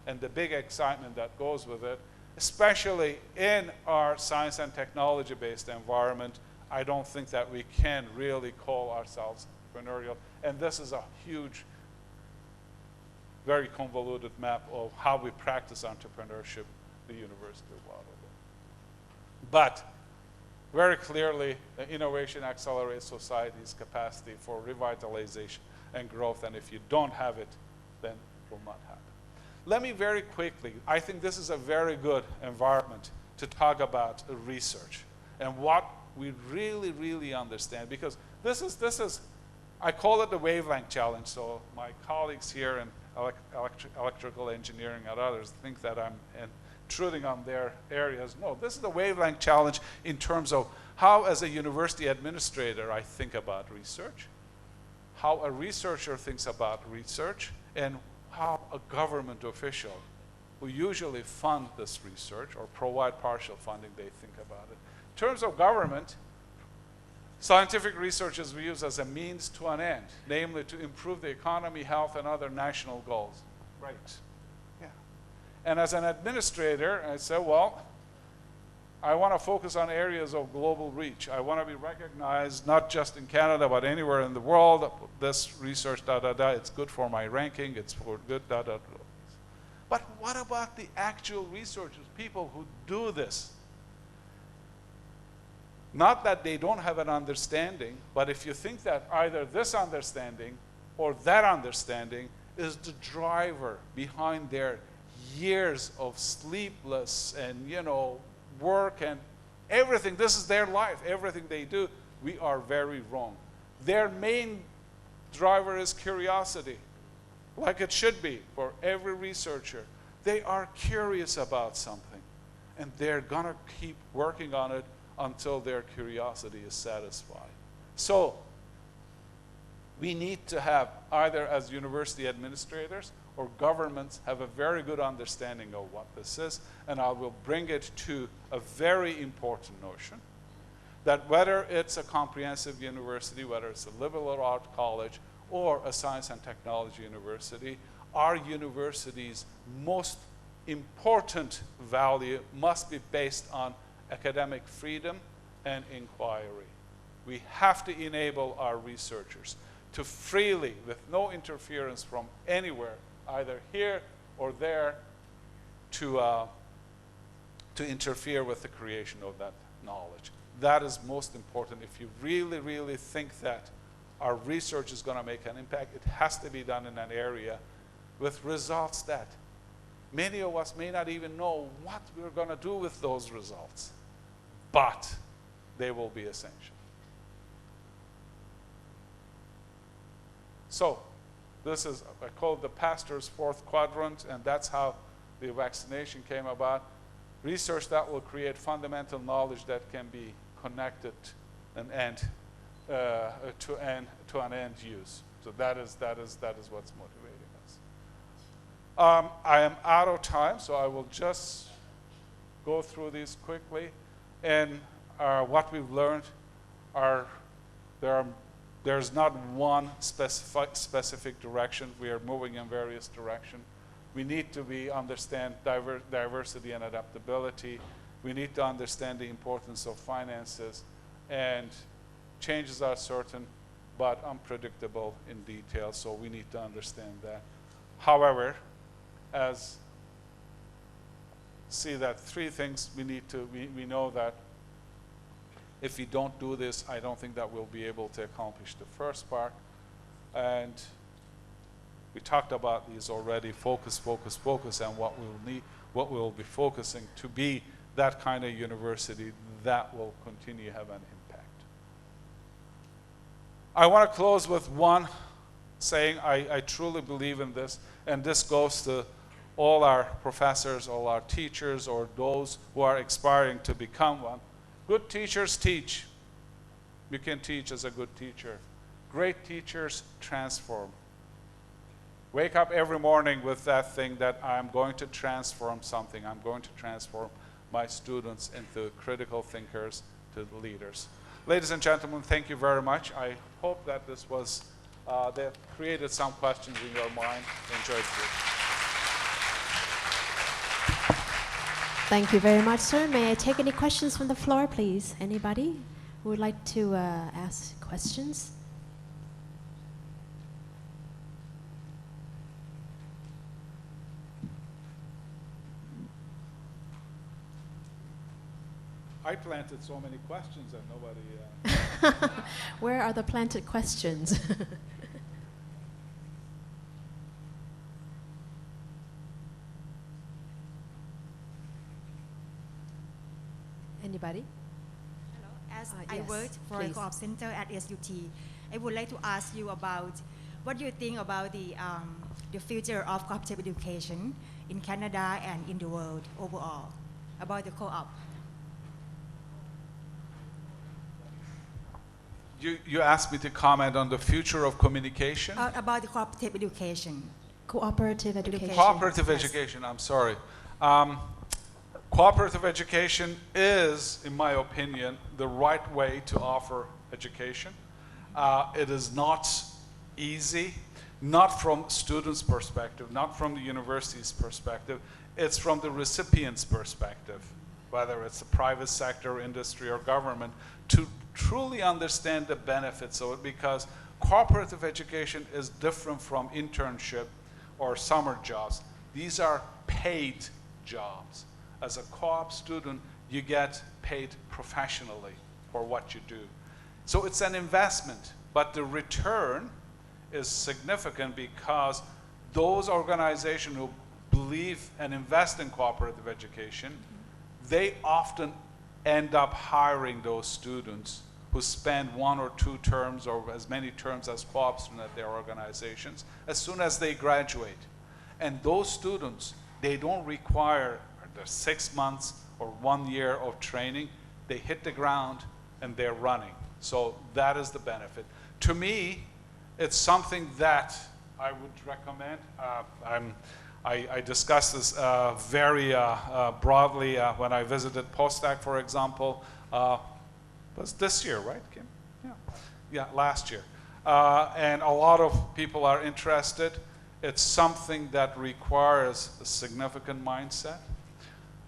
and the big excitement that goes with it, especially in our science and technology-based environment, I don't think that we can really call ourselves entrepreneurial. And this is a huge, very convoluted map of how we practice entrepreneurship at the University of Waterloo. But very clearly, innovation accelerates society's capacity for revitalization and growth, and if you don't have it, then it will not happen. Let me very quickly, I think this is a very good environment to talk about research and what we really, really understand, because this is, I call it the wavelength challenge, so my colleagues here in electrical engineering and others think that I'm intruding on their areas. No, this is the wavelength challenge in terms of how, as a university administrator, I think about research, how a researcher thinks about research, and how a government official who usually fund this research or provide partial funding, they think about it. In terms of government, scientific research is used as a means to an end, namely to improve the economy, health, and other national goals. Right. Yeah. And as an administrator, I said, well, I want to focus on areas of global reach. I want to be recognized not just in Canada, but anywhere in the world. This research, it's good for my ranking, it's for good, But what about the actual researchers, people who do this? Not that they don't have an understanding, but if you think that either this understanding or that understanding is the driver behind their years of sleepless and, work and everything, this is their life, everything they do, we are very wrong. Their main driver is curiosity, like it should be for every researcher. They are curious about something, and they're gonna keep working on it until their curiosity is satisfied. So we need to have, either as university administrators or governments, have a very good understanding of what this is, and I will bring it to a very important notion, that whether it's a comprehensive university, whether it's a liberal arts college, or a science and technology university, our university's most important value must be based on academic freedom and inquiry. We have to enable our researchers to freely, with no interference from anywhere, either here or there, to interfere with the creation of that knowledge. That is most important. If you really, really think that our research is going to make an impact, it has to be done in an area with results that many of us may not even know what we're going to do with those results, but they will be essential. So this is, I call it the pastor's fourth quadrant, and that's how the vaccination came about. Research that will create fundamental knowledge that can be connected to an end use. So that is what's motivating us. I am out of time, so I will just go through these quickly. And what we've learned there's not one specific direction. We are moving in various directions. We need to understand diversity and adaptability. We need to understand the importance of finances, and changes are certain but unpredictable in detail, so we need to understand that. However, see that three things we know that if we don't do this, I don't think that we'll be able to accomplish the first part. And we talked about these already: focus, focus, focus, and what we'll be focusing to be that kind of university that will continue to have an impact. I want to close with one saying. I truly believe in this, and this goes to all our professors, all our teachers, or those who are aspiring to become one. Good teachers teach. You can teach as a good teacher. Great teachers transform. Wake up every morning with that thing that I'm going to transform something. I'm going to transform my students into critical thinkers, to leaders. Ladies and gentlemen, thank you very much. I hope that this was, that created some questions in your mind. Enjoyed it. Thank you very much, sir. May I take any questions from the floor, please? Anybody who would like to ask questions? I planted so many questions and nobody... Where are the planted questions? Anybody? Hello. As I yes, worked for please. a co-op center at SUT, I would like to ask you about what do you think about the future of cooperative education in Canada and in the world overall, about the co-op? You asked me to comment on the future of communication? About the cooperative education. Cooperative education. Cooperative Yes. education, I'm sorry. Cooperative education is, in my opinion, the right way to offer education. It is not easy, not from students' perspective, not from the university's perspective. It's from the recipient's perspective, whether it's the private sector, industry, or government, to truly understand the benefits of it, because cooperative education is different from internship or summer jobs. These are paid jobs. As a co-op student, you get paid professionally for what you do. So it's an investment, but the return is significant because those organizations who believe and invest in cooperative education, they often end up hiring those students who spend 1 or 2 terms or as many terms as co-op students at their organizations as soon as they graduate. And those students, they don't require the 6 months or 1 year of training. They hit the ground and they're running. So that is the benefit. To me, it's something that I would recommend. I discussed this very broadly when I visited Postdoc, for example. Was this year, right, Kim? Yeah, last year. And a lot of people are interested. It's something that requires a significant mindset.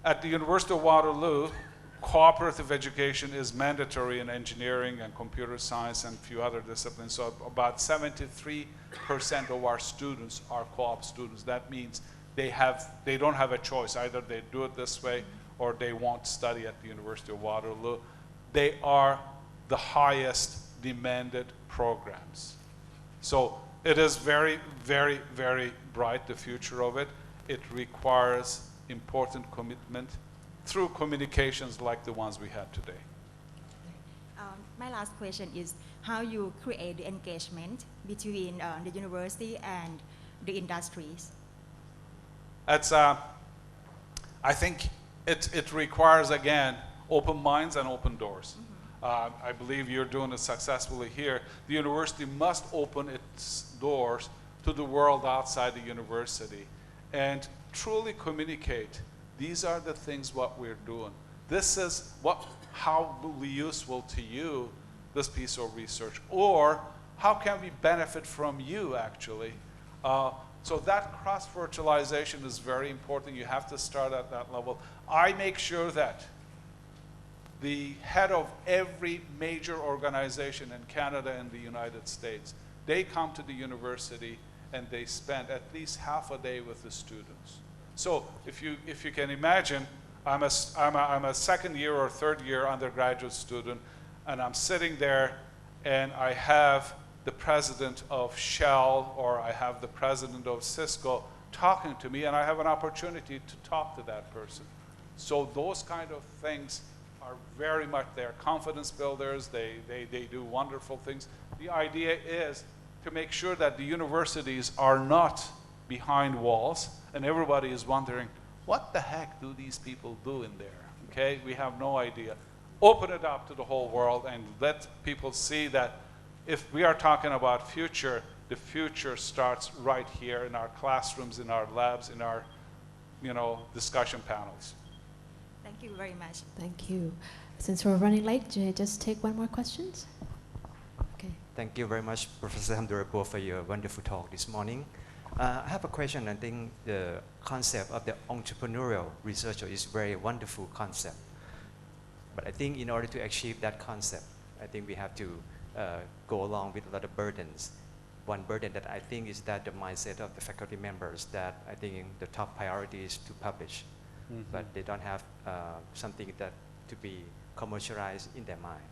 At the University of Waterloo, cooperative education is mandatory in engineering and computer science and a few other disciplines. So about 73% of our students are co-op students. That means they don't have a choice. Either they do it this way or they won't study at the University of Waterloo. They are the highest demanded programs. So it is very, very, very bright, the future of it. It requires important commitment through communications like the ones we had today. My last question is how you create the engagement between the university and the industries. It's, I think it requires, again, open minds and open doors. I believe you're doing it successfully here. The university must open its doors to the world outside the university and truly communicate. These are the things what we're doing. This is how will be useful to you, this piece of research, or how can we benefit from you, actually. So that cross-fertilization is very important. You have to start at that level. I make sure that the head of every major organization in Canada and the United States, they come to the university and they spend at least half a day with the students. So if you can imagine, I'm a second year or third year undergraduate student, and I'm sitting there and I have the president of Shell or I have the president of Cisco talking to me, and I have an opportunity to talk to that person. So those kind of things are very much, they're confidence builders, they do wonderful things. The idea is to make sure that the universities are not behind walls and everybody is wondering, what the heck do these people do in there? Okay, we have no idea. Open it up to the whole world and let people see that if we are talking about future, the future starts right here in our classrooms, in our labs, in our discussion panels. Thank you very much. Thank you. Since we're running late, can I just take one more question? Okay. Thank you very much, Professor Hamdullahpur, for your wonderful talk this morning. I have a question. I think the concept of the entrepreneurial researcher is very wonderful concept. But I think in order to achieve that concept, I think we have to go along with a lot of burdens. One burden that I think is that the mindset of the faculty members that I think the top priority is to publish, but they don't have something that to be commercialized in their mind.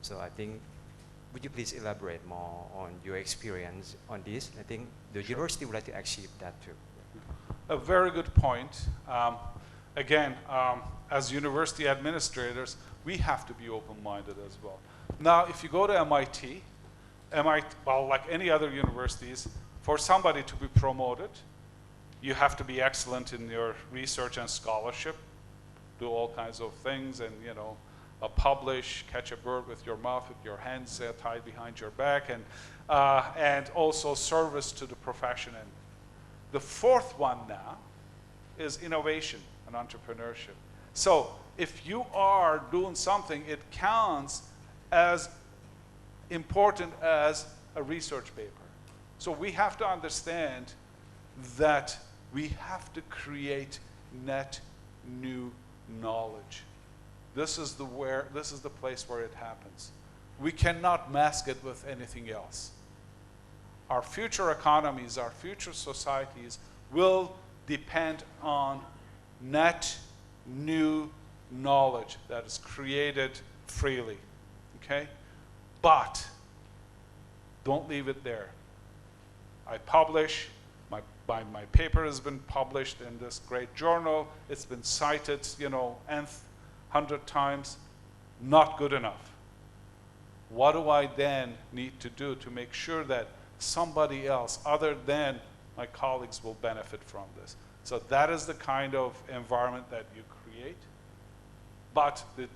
So I think, would you please elaborate more on your experience on this? I think the university would like to achieve that too. A very good point. Again, as university administrators, we have to be open-minded as well. Now, if you go to MIT, well, like any other universities, for somebody to be promoted, you have to be excellent in your research and scholarship, do all kinds of things, and publish, catch a bird with your mouth, with your hands tied behind your back, and also service to the profession. And the fourth one now is innovation and entrepreneurship. So if you are doing something, it counts as important as a research paper. So we have to understand that we have to create net new knowledge. This is the place where it happens. We cannot mask it with anything else. Our future economies, our future societies will depend on net new knowledge that is created freely. Okay? But don't leave it there. I publish, my paper has been published in this great journal, it's been cited, nth 100 times, not good enough. What do I then need to do to make sure that somebody else other than my colleagues will benefit from this? So that is the kind of environment that you create. But the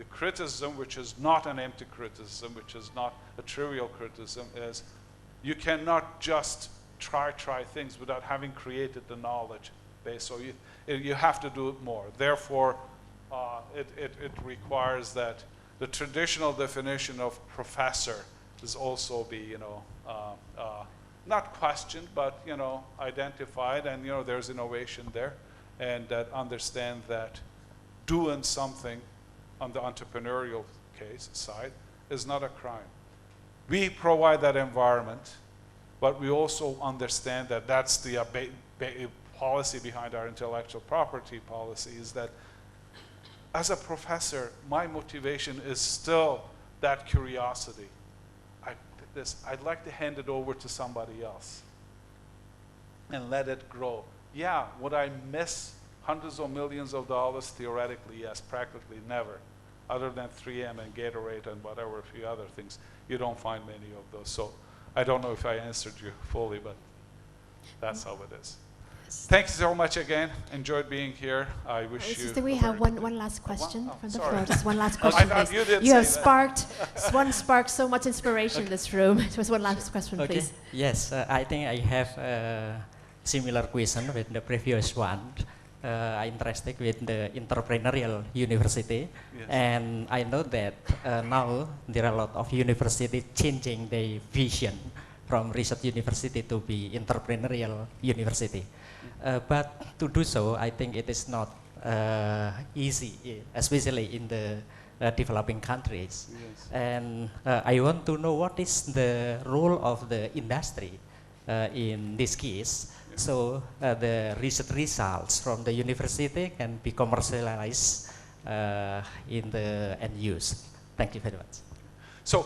criticism, which is not an empty criticism, which is not a trivial criticism, is you cannot just try things without having created the knowledge base. So you have to do it more. Therefore, it requires that the traditional definition of professor is also be, not questioned, but identified, and there's innovation there, and that understand that doing something on the entrepreneurial case side is not a crime. We provide that environment, but we also understand that that's the policy behind our intellectual property policy, is that as a professor, my motivation is still that curiosity. I'd like to hand it over to somebody else and let it grow. Yeah, would I miss hundreds of millions of dollars? Theoretically, yes. Practically, never. Other than 3M and Gatorade and whatever, a few other things, you don't find many of those. So I don't know if I answered you fully, but that's how it is. Thank you so much again. Enjoyed being here. I wish you. We have one last question from the floor. Just one last I question, thought please. you did You have say sparked so much inspiration in this room. Just one last question, Okay. please. Yes, I think I have a similar question with the previous one. I'm interested with the entrepreneurial university, Yes. and I know that now there are a lot of universities changing their vision from research university to be entrepreneurial university. But to do so, I think it is not easy, especially in the developing countries. Yes. And I want to know what is the role of the industry in this case. So the research results from the university can be commercialized in the end use. Thank you very much. So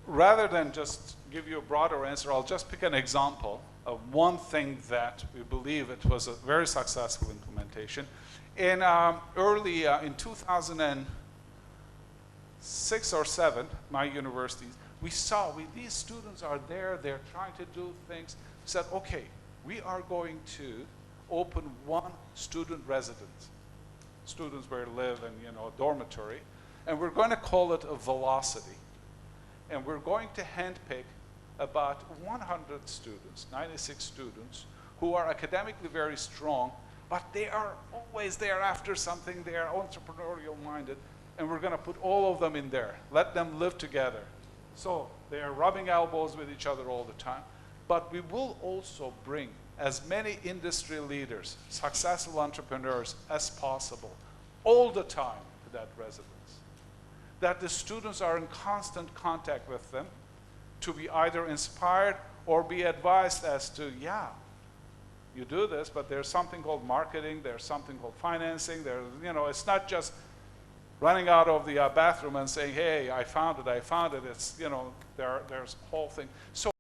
rather than just give you a broader answer, I'll just pick an example of one thing that we believe it was a very successful implementation. In in 2006 or 7, my university, we saw these students are there, they're trying to do things. We said, okay, we are going to open one student residence. Students where they live in a dormitory, and we're going to call it a Velocity. And we're going to handpick about 100 students, 96 students, who are academically very strong, but they are always there after something, they are entrepreneurial minded, and we're going to put all of them in there, let them live together. So they are rubbing elbows with each other all the time. but we will also bring as many industry leaders, successful entrepreneurs as possible, all the time to that residence. That the students are in constant contact with them to be either inspired or be advised as to, yeah, you do this, but there's something called marketing, there's something called financing, it's not just running out of the bathroom and saying, hey, I found it, it's, there's a whole thing. So